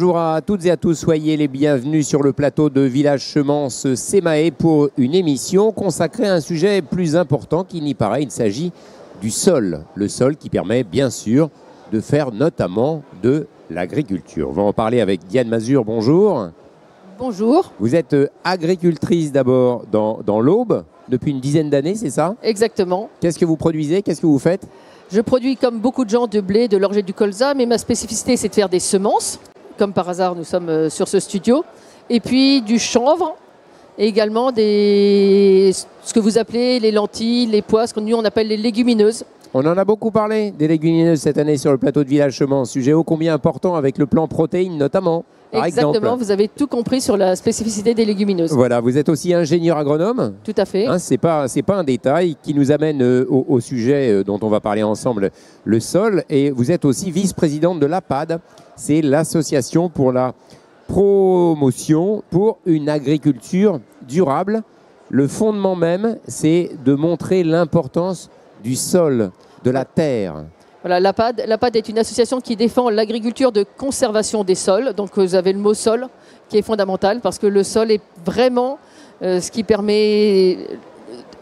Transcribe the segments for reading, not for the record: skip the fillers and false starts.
bonjour à toutes et à tous, soyez les bienvenus sur le plateau de Village Semence Sémaé pour une émission consacrée à un sujet plus important qu'il n'y paraît. Il s'agit du sol, le sol qui permet bien sûr de faire notamment de l'agriculture. On va en parler avec Diane Mazur, bonjour. Bonjour. Vous êtes agricultrice d'abord dans l'Aube, depuis une dizaine d'années, c'est ça? Exactement. Qu'est-ce que vous produisez? Qu'est-ce que vous faites? Je produis comme beaucoup de gens de blé, de l'orge et du colza, mais ma spécificité c'est de faire des semences. Comme par hasard, nous sommes sur ce studio. Et puis du chanvre, et également ce que vous appelez les lentilles, les pois, ce que nous on appelle les légumineuses. On en a beaucoup parlé des légumineuses cette année sur le plateau de Village Semence, sujet ô combien important avec le plan protéines notamment. Exactement, vous avez tout compris sur la spécificité des légumineuses. Voilà, vous êtes aussi ingénieur agronome. Tout à fait. C'est pas un détail qui nous amène au sujet dont on va parler ensemble, le sol. Et vous êtes aussi vice-présidente de l'APAD, c'est l'association pour la promotion pour une agriculture durable. Le fondement même, c'est de montrer l'importance du sol, de la terre. Voilà, l'APAD est une association qui défend l'agriculture de conservation des sols. Donc vous avez le mot sol qui est fondamental parce que le sol est vraiment ce qui permet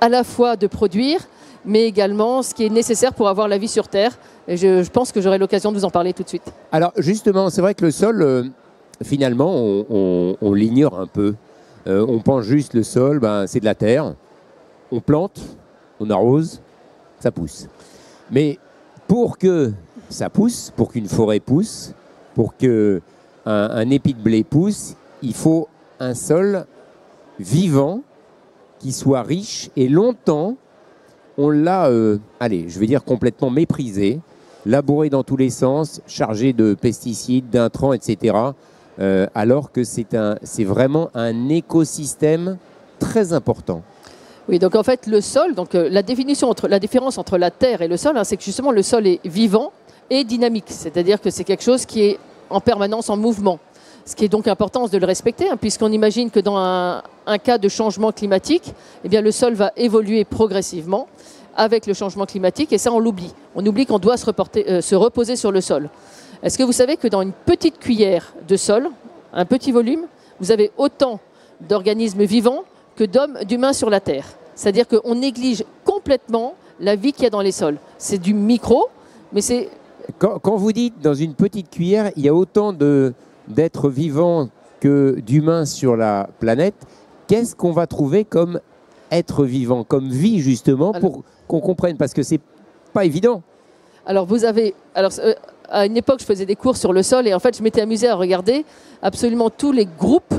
à la fois de produire, mais également ce qui est nécessaire pour avoir la vie sur Terre. Et je pense que j'aurai l'occasion de vous en parler tout de suite. Alors justement, c'est vrai que le sol, finalement, on l'ignore un peu. On pense juste le sol, c'est de la terre. On plante, on arrose, ça pousse. Mais pour que ça pousse, pour qu'une forêt pousse, pour qu'un épi de blé pousse, il faut un sol vivant qui soit riche. Et longtemps, on l'a, je vais dire complètement méprisé, labouré dans tous les sens, chargé de pesticides, d'intrants, etc. Alors que c'est vraiment un écosystème très important. Oui, donc en fait, le sol, la différence entre la terre et le sol, c'est que justement le sol est vivant et dynamique. C'est-à-dire que c'est quelque chose qui est en permanence en mouvement. Ce qui est donc important de le respecter, puisqu'on imagine que dans un cas de changement climatique, eh bien, le sol va évoluer progressivement avec le changement climatique, et ça, on l'oublie. On oublie qu'on doit se reposer sur le sol. Est-ce que vous savez que dans une petite cuillère de sol, un petit volume, vous avez autant d'organismes vivants que d'humains sur la Terre. C'est-à-dire qu'on néglige complètement la vie qu'il y a dans les sols. C'est du micro, mais c'est... Quand vous dites dans une petite cuillère, il y a autant d'êtres vivants que d'humains sur la planète, qu'est-ce qu'on va trouver comme être vivant, comme vie justement, pour qu'on comprenne? Parce que c'est pas évident. Alors à une époque, je faisais des cours sur le sol et en fait, je m'étais amusée à regarder absolument tous les groupes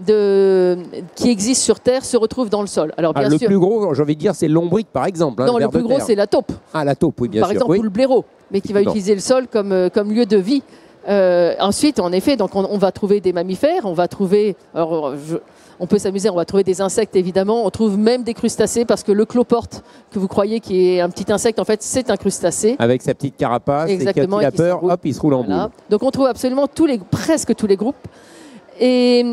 qui existent sur Terre se retrouvent dans le sol. Alors, bien sûr, plus gros, j'ai envie de dire, c'est l'ombrique, par exemple. Non, le plus gros, c'est la taupe. Ah, la taupe, oui, bien sûr. Par exemple, ou le blaireau, mais qui va utiliser le sol comme lieu de vie. Ensuite, en effet, donc on va trouver des mammifères, on va trouver... on peut s'amuser, on va trouver des insectes, évidemment. On trouve même des crustacés, parce que le cloporte, que vous croyez qui est un petit insecte, en fait, c'est un crustacé. Avec sa petite carapace, exactement, et quand il a peur, hop, il se roule en boule. Donc on trouve absolument presque tous les groupes. Et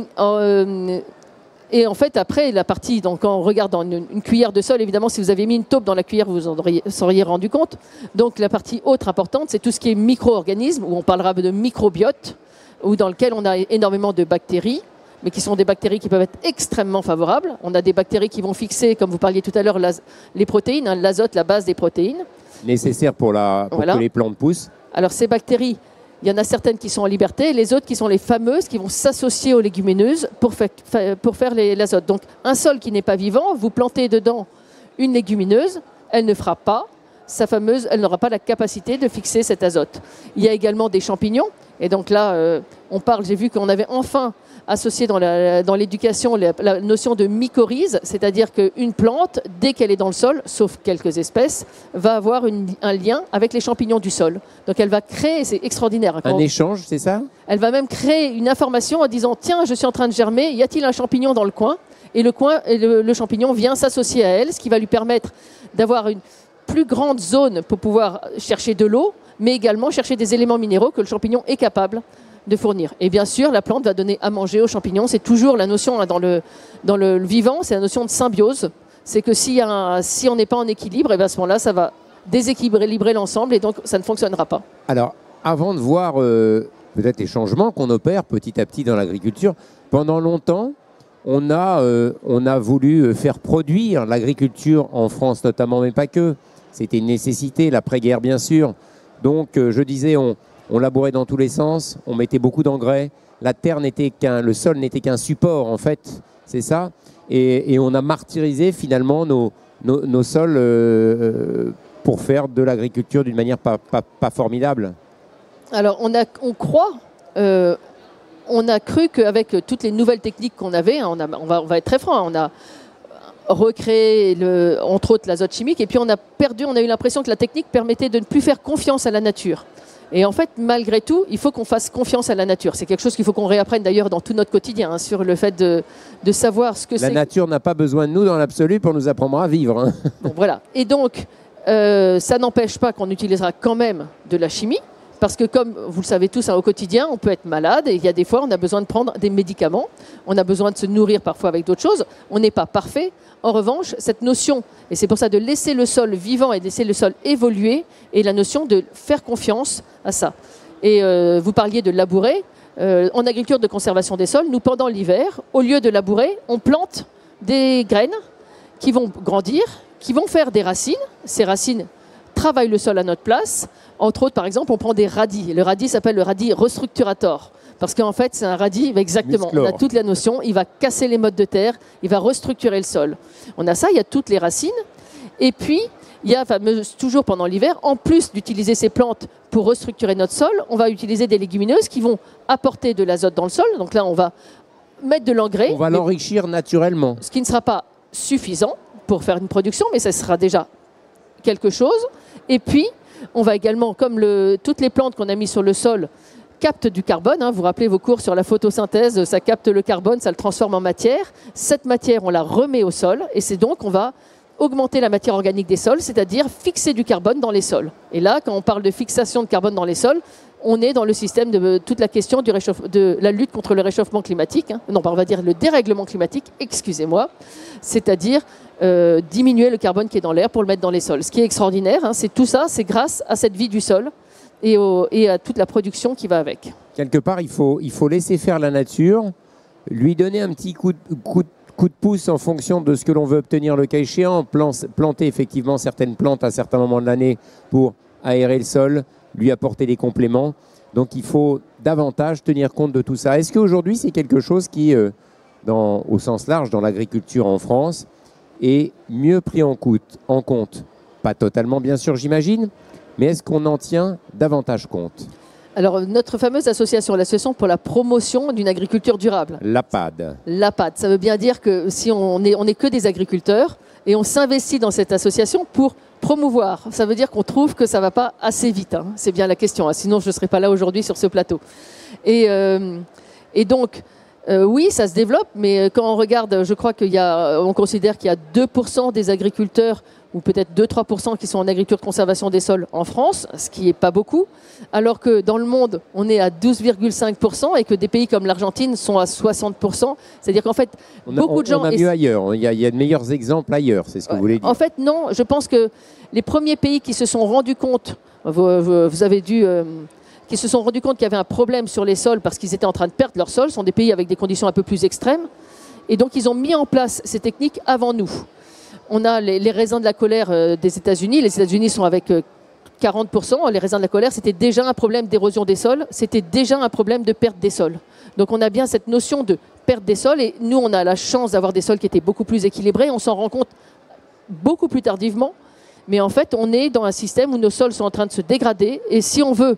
en fait, après, la partie, donc quand on regarde dans une cuillère de sol, évidemment, si vous avez mis une taupe dans la cuillère, vous en seriez rendu compte. Donc la partie autre importante, c'est tout ce qui est micro-organismes, où on parlera de microbiote, ou dans lequel on a énormément de bactéries, mais qui sont des bactéries qui peuvent être extrêmement favorables. On a des bactéries qui vont fixer, comme vous parliez tout à l'heure, les protéines, l'azote, la base des protéines. Nécessaire pour que les plantes poussent. Alors ces bactéries, il y en a certaines qui sont en liberté, les autres qui sont les fameuses, qui vont s'associer aux légumineuses pour faire l'azote. Donc un sol qui n'est pas vivant, vous plantez dedans une légumineuse, elle ne fera pas, elle n'aura pas la capacité de fixer cet azote. Il y a également des champignons, et donc là, j'ai vu qu'on avait enfin associé dans l'éducation la notion de mycorhize, c'est-à-dire qu'une plante, dès qu'elle est dans le sol, sauf quelques espèces, va avoir un lien avec les champignons du sol. Donc elle va créer, c'est extraordinaire. Un échange, c'est ça? Elle va même créer une information en disant « Tiens, je suis en train de germer, y a-t-il un champignon dans le coin ?» Et le champignon vient s'associer à elle, ce qui va lui permettre d'avoir une plus grande zone pour pouvoir chercher de l'eau, mais également chercher des éléments minéraux que le champignon est capable de fournir. Et bien sûr, la plante va donner à manger aux champignons. C'est toujours la notion dans le vivant, c'est la notion de symbiose. C'est que si on n'est pas en équilibre, et bien à ce moment-là, ça va déséquilibrer l'ensemble et donc ça ne fonctionnera pas. Alors, avant de voir peut-être les changements qu'on opère petit à petit dans l'agriculture. Pendant longtemps, on a voulu faire produire l'agriculture en France notamment, mais pas que. C'était une nécessité, l'après-guerre bien sûr. Donc je disais, on labourait dans tous les sens, on mettait beaucoup d'engrais. La terre le sol n'était qu'un support en fait, c'est ça. Et on a martyrisé finalement nos sols pour faire de l'agriculture d'une manière pas formidable. Alors on a cru qu'avec toutes les nouvelles techniques qu'on avait, hein, on va être très franc, on a recréé entre autres l'azote chimique et puis on a eu l'impression que la technique permettait de ne plus faire confiance à la nature. Et en fait, malgré tout, il faut qu'on fasse confiance à la nature. C'est quelque chose qu'il faut qu'on réapprenne d'ailleurs dans tout notre quotidien, hein, sur le fait de savoir ce que c'est. La nature n'a pas besoin de nous dans l'absolu pour nous apprendre à vivre. Hein. Bon, voilà. Et donc, ça n'empêche pas qu'on utilisera quand même de la chimie. Parce que comme vous le savez tous, hein, au quotidien, on peut être malade et il y a des fois, on a besoin de prendre des médicaments. On a besoin de se nourrir parfois avec d'autres choses. On n'est pas parfait. En revanche, cette notion, et c'est pour ça de laisser le sol vivant et de laisser le sol évoluer, est la notion de faire confiance à ça. Et vous parliez de labourer. En agriculture de conservation des sols, nous, pendant l'hiver, au lieu de labourer, on plante des graines qui vont grandir, qui vont faire des racines. Ces racines travaillent le sol à notre place. Entre autres, par exemple, on prend des radis. Le radis s'appelle le radis restructurator. Parce qu'en fait, c'est un radis, exactement, on a toute la notion, il va casser les mottes de terre, il va restructurer le sol. On a ça, il y a toutes les racines. Et puis, il y a, toujours pendant l'hiver, en plus d'utiliser ces plantes pour restructurer notre sol, on va utiliser des légumineuses qui vont apporter de l'azote dans le sol. Donc là, on va mettre de l'engrais. On va l'enrichir naturellement. Ce qui ne sera pas suffisant pour faire une production, mais ça sera déjà quelque chose. Et puis, on va également, comme toutes les plantes qu'on a mises sur le sol captent du carbone, hein, vous vous rappelez vos cours sur la photosynthèse, ça capte le carbone, ça le transforme en matière. Cette matière, on la remet au sol et c'est donc on va augmenter la matière organique des sols, c'est-à-dire fixer du carbone dans les sols. Et là, quand on parle de fixation de carbone dans les sols, on est dans le système de toute la question de la lutte contre le réchauffement climatique, hein. Non, on va dire le dérèglement climatique, excusez-moi, c'est-à-dire diminuer le carbone qui est dans l'air pour le mettre dans les sols. Ce qui est extraordinaire, hein, c'est tout ça, c'est grâce à cette vie du sol et à toute la production qui va avec. Quelque part, il faut laisser faire la nature, lui donner un petit coup de pouce en fonction de ce que l'on veut obtenir le cas échéant, planter effectivement certaines plantes à certains moments de l'année pour aérer le sol, lui apporter des compléments. Donc il faut davantage tenir compte de tout ça. Est-ce qu'aujourd'hui, c'est quelque chose qui, au sens large, dans l'agriculture en France, est mieux pris en compte? Pas totalement, bien sûr, j'imagine, mais est-ce qu'on en tient davantage compte? Alors, notre fameuse association, l'Association pour la promotion d'une agriculture durable. L'APAD. L'APAD, ça veut bien dire que si on est que des agriculteurs et on s'investit dans cette association pour promouvoir. Ça veut dire qu'on trouve que ça ne va pas assez vite, hein. C'est bien la question, hein. Sinon je ne serais pas là aujourd'hui sur ce plateau. Et donc, oui, ça se développe, mais quand on regarde, je crois on considère qu'il y a 2% des agriculteurs ou peut-être 2-3% qui sont en agriculture de conservation des sols en France, ce qui n'est pas beaucoup, alors que dans le monde, on est à 12,5% et que des pays comme l'Argentine sont à 60%. C'est-à-dire qu'en fait, beaucoup de gens... On a mieux ailleurs, il y a de meilleurs exemples ailleurs, c'est ce que vous voulez dire. En fait, non, je pense que les premiers pays qui se sont rendus compte, vous avez dû... qui se sont rendus compte qu'il y avait un problème sur les sols parce qu'ils étaient en train de perdre leurs sols, sont des pays avec des conditions un peu plus extrêmes. Et donc, ils ont mis en place ces techniques avant nous. On a les raisins de la colère des États-Unis. Les États-Unis sont avec 40%. Les raisins de la colère, c'était déjà un problème d'érosion des sols. C'était déjà un problème de perte des sols. Donc, on a bien cette notion de perte des sols. Et nous, on a la chance d'avoir des sols qui étaient beaucoup plus équilibrés. On s'en rend compte beaucoup plus tardivement. Mais en fait, on est dans un système où nos sols sont en train de se dégrader. Et si on veut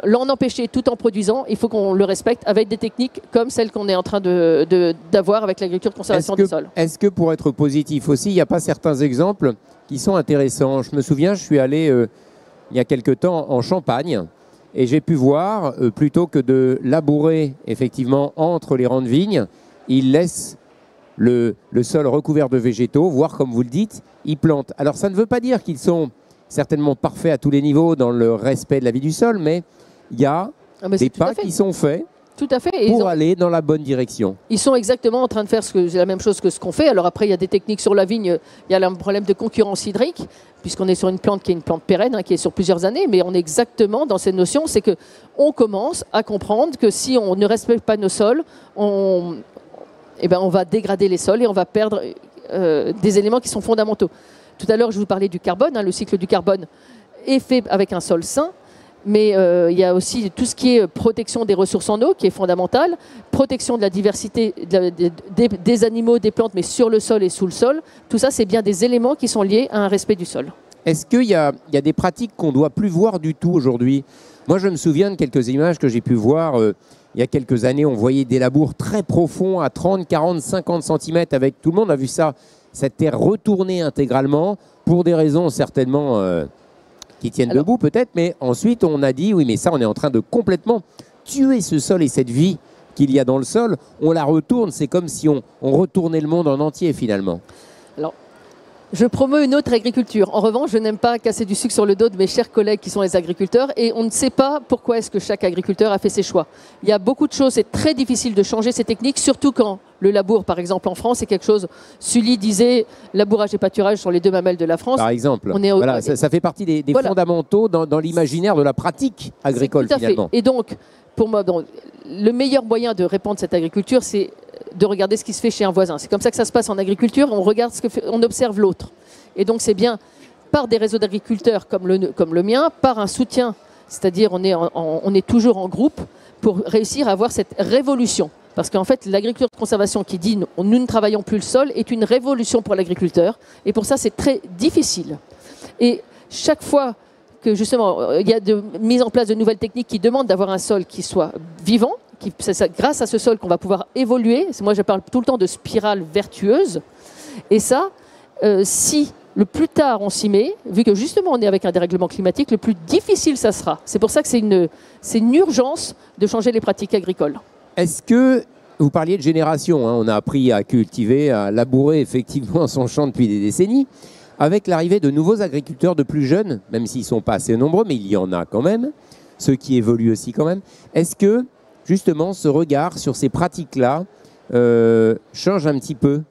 l'en empêcher tout en produisant, il faut qu'on le respecte avec des techniques comme celles qu'on est en train d'avoir avec l'agriculture de conservation des sols. Est-ce que pour être positif aussi, il n'y a pas certains exemples qui sont intéressants? Je me souviens, je suis allé il y a quelque temps en Champagne et j'ai pu voir, plutôt que de labourer effectivement entre les rangs de vignes, ils laissent le sol recouvert de végétaux, voire comme vous le dites, ils plantent. Alors ça ne veut pas dire qu'ils sont certainement parfaits à tous les niveaux dans le respect de la vie du sol, mais il y a des pas qui sont faits Tout à fait. Et pour aller dans la bonne direction. Ils sont exactement en train de faire la même chose que ce qu'on fait. Alors après, il y a des techniques sur la vigne. Il y a un problème de concurrence hydrique, puisqu'on est sur une plante qui est une plante pérenne, qui est sur plusieurs années. Mais on est exactement dans cette notion, c'est qu'on commence à comprendre que si on ne respecte pas nos sols, on va dégrader les sols et on va perdre des éléments qui sont fondamentaux. Tout à l'heure, je vous parlais du carbone. Le cycle du carbone est fait avec un sol sain. Mais il y a aussi tout ce qui est protection des ressources en eau, qui est fondamental, protection de la diversité des animaux, des plantes, mais sur le sol et sous le sol. Tout ça, c'est bien des éléments qui sont liés à un respect du sol. Est-ce qu'il y a des pratiques qu'on ne doit plus voir du tout aujourd'hui? Moi, je me souviens de quelques images que j'ai pu voir il y a quelques années. On voyait des labours très profonds à 30, 40, 50 cm. Avec tout le monde a vu ça, cette terre retournée intégralement pour des raisons certainement... qui tiennent debout peut-être, mais ensuite on a dit, oui mais ça on est en train de complètement tuer ce sol et cette vie qu'il y a dans le sol, on la retourne, c'est comme si on retournait le monde en entier finalement. Alors, je promeus une autre agriculture. En revanche, je n'aime pas casser du sucre sur le dos de mes chers collègues qui sont les agriculteurs et on ne sait pas pourquoi est-ce que chaque agriculteur a fait ses choix. Il y a beaucoup de choses, c'est très difficile de changer ces techniques, surtout quand le labour, par exemple en France, c'est quelque chose, Sully disait, labourage et pâturage sont les deux mamelles de la France. Par exemple, voilà, ça fait partie des fondamentaux dans l'imaginaire de la pratique agricole tout à finalement. Fait. Et donc, pour moi, le meilleur moyen de répandre cette agriculture, c'est de regarder ce qui se fait chez un voisin. C'est comme ça que ça se passe en agriculture, on regarde on observe l'autre. Et donc c'est bien par des réseaux d'agriculteurs comme le mien, par un soutien, c'est-à-dire on est toujours en groupe pour réussir à avoir cette révolution. Parce qu'en fait, l'agriculture de conservation qui dit nous ne travaillons plus le sol est une révolution pour l'agriculteur. Et pour ça, c'est très difficile. Et chaque fois que justement, il y a mise en place de nouvelles techniques qui demandent d'avoir un sol qui soit vivant, c'est grâce à ce sol qu'on va pouvoir évoluer. Moi, je parle tout le temps de spirale vertueuse. Et ça, si le plus tard on s'y met, vu que justement on est avec un dérèglement climatique, le plus difficile ça sera. C'est pour ça que c'est une urgence de changer les pratiques agricoles. Est-ce que, vous parliez de génération, on a appris à cultiver, à labourer effectivement son champ depuis des décennies. Avec l'arrivée de nouveaux agriculteurs de plus jeunes, même s'ils ne sont pas assez nombreux, mais il y en a quand même, ceux qui évoluent aussi quand même, est-ce que justement ce regard sur ces pratiques-là change un petit peu,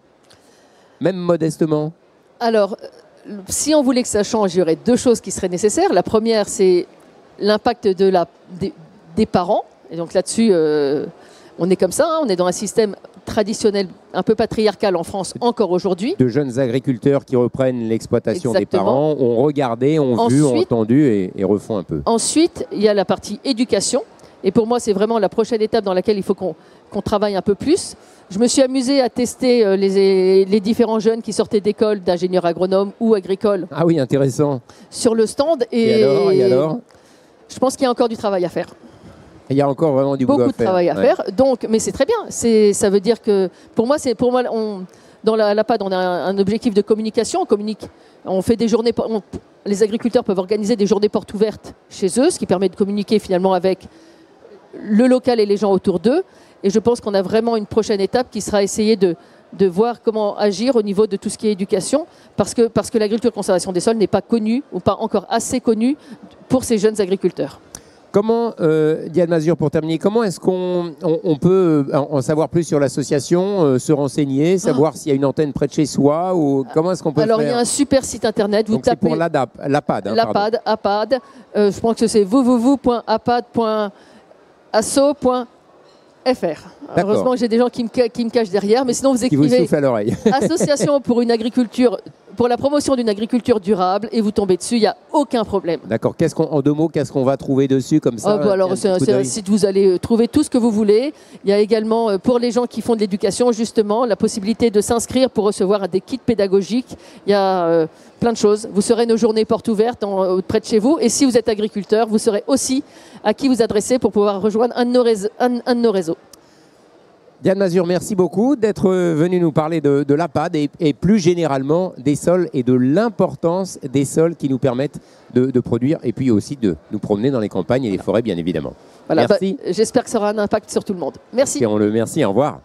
même modestement? Alors, si on voulait que ça change, il y aurait deux choses qui seraient nécessaires. La première, c'est l'impact des parents. Et donc là-dessus, on est comme ça, on est dans un système traditionnel, un peu patriarcal en France encore aujourd'hui. De jeunes agriculteurs qui reprennent l'exploitation des parents, ont regardé, ont vu, ont entendu et refont un peu. Ensuite, il y a la partie éducation. Et pour moi, c'est vraiment la prochaine étape dans laquelle il faut qu'on travaille un peu plus. Je me suis amusée à tester les différents jeunes qui sortaient d'école d'ingénieurs agronomes ou agricoles. Ah oui, intéressant. Sur le stand. Et alors Je pense qu'il y a encore du travail à faire. Il y a encore vraiment du boulot à faire. Beaucoup de travail à faire. Donc, mais c'est très bien. Ça veut dire que, pour moi, dans la PAD, on a un objectif de communication. On communique. On fait des journées. Les agriculteurs peuvent organiser des journées portes ouvertes chez eux, ce qui permet de communiquer finalement avec le local et les gens autour d'eux. Et je pense qu'on a vraiment une prochaine étape qui sera essayer de voir comment agir au niveau de tout ce qui est éducation, parce que l'agriculture de conservation des sols n'est pas connue, ou pas encore assez connue pour ces jeunes agriculteurs. Comment, Diane Mazur, pour terminer, comment est-ce qu'on peut en savoir plus sur l'association, se renseigner, savoir s'il y a une antenne près de chez soi, ou comment est-ce qu'on peut Alors, faire? il y a un super site internet. Donc, c'est pour l'APAD. L'APAD, APAD. Je pense que c'est www.apad.asso.fr. Heureusement que j'ai des gens qui me cachent derrière, mais sinon vous écrivez qui vous soufflent à l'oreille. Association pour une agriculture, pour la promotion d'une agriculture durable, et vous tombez dessus, il n'y a aucun problème. D'accord. En 2 mots, qu'est-ce qu'on va trouver dessus comme ça? Alors c'est un site où vous allez trouver tout ce que vous voulez. Il y a également pour les gens qui font de l'éducation justement la possibilité de s'inscrire pour recevoir des kits pédagogiques. Il y a plein de choses. Vous serez nos journées portes ouvertes près de chez vous. Et si vous êtes agriculteur, vous saurez aussi à qui vous adresser pour pouvoir rejoindre un de nos réseaux. Diane Mazur, merci beaucoup d'être venu nous parler de l'APAD et plus généralement des sols et de l'importance des sols qui nous permettent de produire et puis aussi de nous promener dans les campagnes et les forêts, bien évidemment. Voilà, merci. J'espère que ça aura un impact sur tout le monde. Merci. Merci, au revoir.